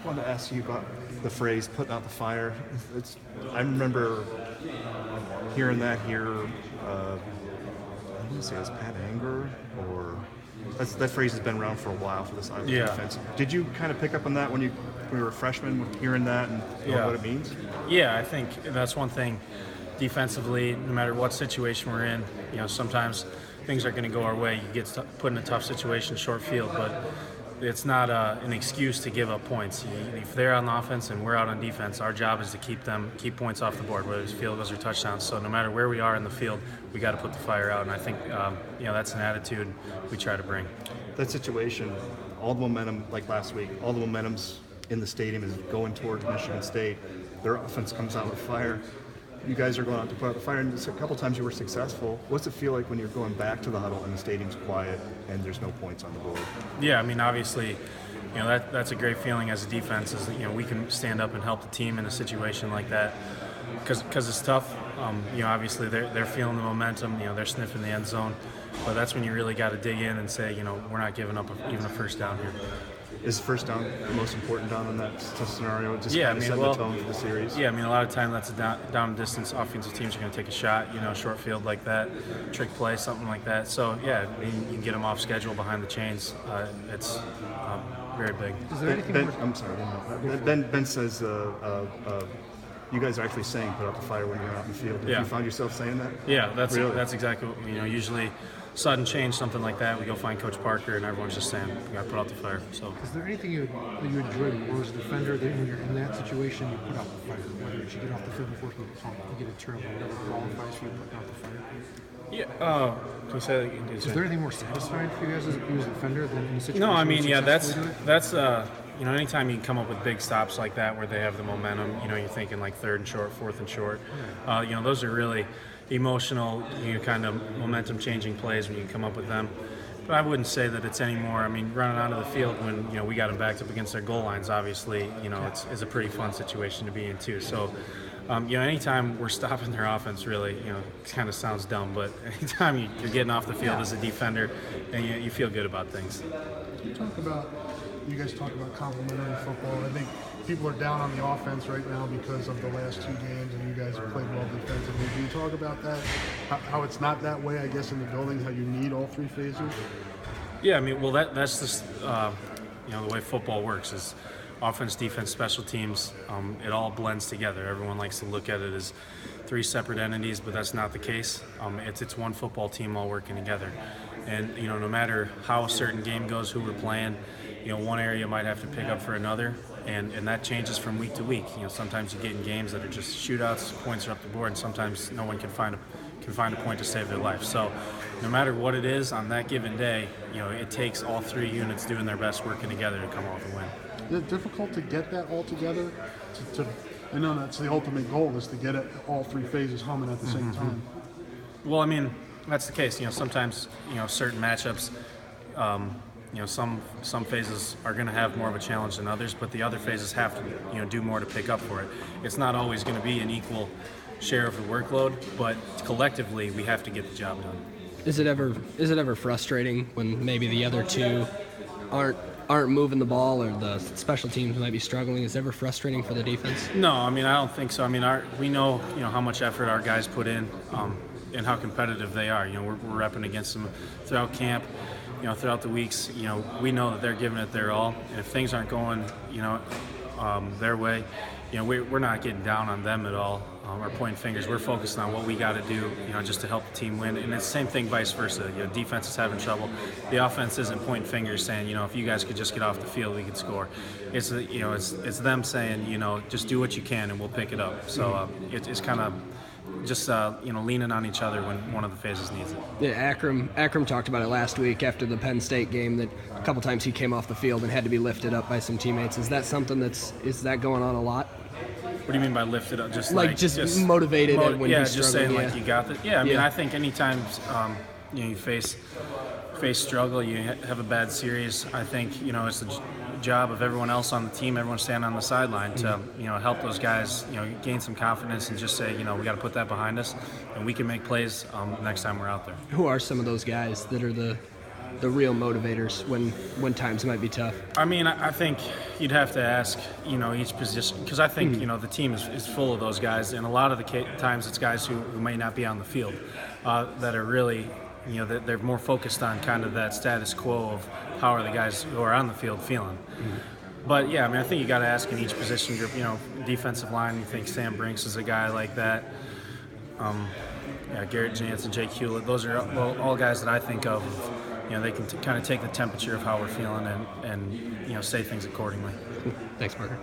wanted to ask you about the phrase "putting out the fire." I remember hearing that here. I want to say it was Pat Anger, or that phrase has been around for a while for this Iowa defense. Did you kind of pick up on that when you were a freshman, hearing that and what it means? Yeah, I think that's one thing. Defensively, no matter what situation we're in, sometimes things are going to go our way. You get put in a tough situation, short field, but it's not an excuse to give up points. If they're on offense and we're out on defense, our job is to keep points off the board, whether it's field goals or touchdowns. So no matter where we are in the field, we got to put the fire out. And I think that's an attitude we try to bring. That situation, all the momentum, like last week, all the momentum's in the stadium is going towards Michigan State. Their offense comes out with fire. You guys are going out to put out the fire, and a couple times you were successful. What's it feel like when you're going back to the huddle and the stadium's quiet and there's no points on the board? Yeah, I mean, obviously, that's a great feeling as a defense. Is we can stand up and help the team in a situation like that, because it's tough. Obviously they're feeling the momentum. They're sniffing the end zone, but that's when you really got to dig in and say, we're not giving up even a first down here. Is first down the most important down in that scenario? Just set the tone for the series. Yeah, a lot of time that's a down distance. Offensive teams are going to take a shot, short field like that, trick play, something like that. So yeah, you can get them off schedule behind the chains. It's very big. Is there anything I'm sorry. Ben says you guys are actually saying "put out the fire" when you're out in the field. Have you found yourself saying that? Yeah, that's exactly what, usually. Sudden change, something like that, we go find Coach Parker, and everyone's just saying, "We got to put out the fire." So, is there anything you enjoy more as a defender that when you're in that situation, you put out the fire? Whether it's you get off the field before you get a turn, whatever qualifies for you putting out the fire. Yeah. Can you say that again? Is there anything more satisfying for you guys as a defender than in a situation? No, I mean, that's anytime you can come up with big stops like that where they have the momentum, you're thinking like third and short, fourth and short. Those are really emotional, kind of momentum-changing plays when you come up with them. But I wouldn't say that it's any more. I mean, running out of the field when we got them backed up against their goal lines, obviously, it's a pretty fun situation to be in too. So, anytime we're stopping their offense, really, it kind of sounds dumb, but anytime you're getting off the field as a defender, and you feel good about things. You guys talk about complementary football. I think people are down on the offense right now because of the last two games, and you guys have played well defensively. Can you talk about that? How it's not that way, I guess, in the building, how you need all three phases? Yeah, I mean, well, that's just, the way football works is offense, defense, special teams, it all blends together. Everyone likes to look at it as three separate entities, but that's not the case. It's one football team all working together. And, no matter how a certain game goes, who we're playing, one area might have to pick up for another, and that changes from week to week. Sometimes you get in games that are just shootouts, points are up the board, and sometimes no one can find a point to save their life. So no matter what it is on that given day, it takes all three units doing their best, working together to come off a win. Is it difficult to get that all together? I know that's the ultimate goal, is to get it all three phases humming at the same time. Well, I mean, that's the case. Sometimes, certain matchups, some phases are going to have more of a challenge than others, but the other phases have to, do more to pick up for it. It's not always going to be an equal share of the workload, but collectively we have to get the job done. Is it ever frustrating when maybe the other two aren't moving the ball, or the special teams might be struggling? Is it ever frustrating for the defense? No, I mean, I don't think so. I mean, we know, how much effort our guys put in, and how competitive they are. We're repping against them throughout camp, throughout the weeks. We know that they're giving it their all, and if things aren't going, their way, we're not getting down on them at all, or pointing fingers. We're focused on what we got to do, just to help the team win. And it's the same thing vice versa. Defense is having trouble. The offense isn't pointing fingers saying, if you guys could just get off the field, we could score. It's it's them saying, just do what you can and we'll pick it up. So it's kind of just leaning on each other when one of the phases needs it. Yeah, Akram talked about it last week after the Penn State game, that a couple times he came off the field and had to be lifted up by some teammates. Is that something is that going on a lot? What do you mean by lifted up? Just motivated when you're struggling? Just saying like you got it. Yeah, I mean, I think anytime you face struggle, you have a bad series, I think it's the job of everyone else on the team, everyone standing on the sideline, to help those guys gain some confidence and just say we got to put that behind us and we can make plays next time we're out there. Who are some of those guys that are the real motivators when times might be tough? I mean, I think you'd have to ask, each position, because I think, the team is full of those guys, and a lot of the times it's guys who may not be on the field that are really, they're more focused on kind of that status quo of how are the guys who are on the field feeling. But yeah, I mean, I think you got to ask in each position group. Defensive line, you think Sam Brinks is a guy like that. Garrett Jansen, Jake Hewlett, those are all guys that I think of. They can kind of take the temperature of how we're feeling and say things accordingly. Thanks, Parker.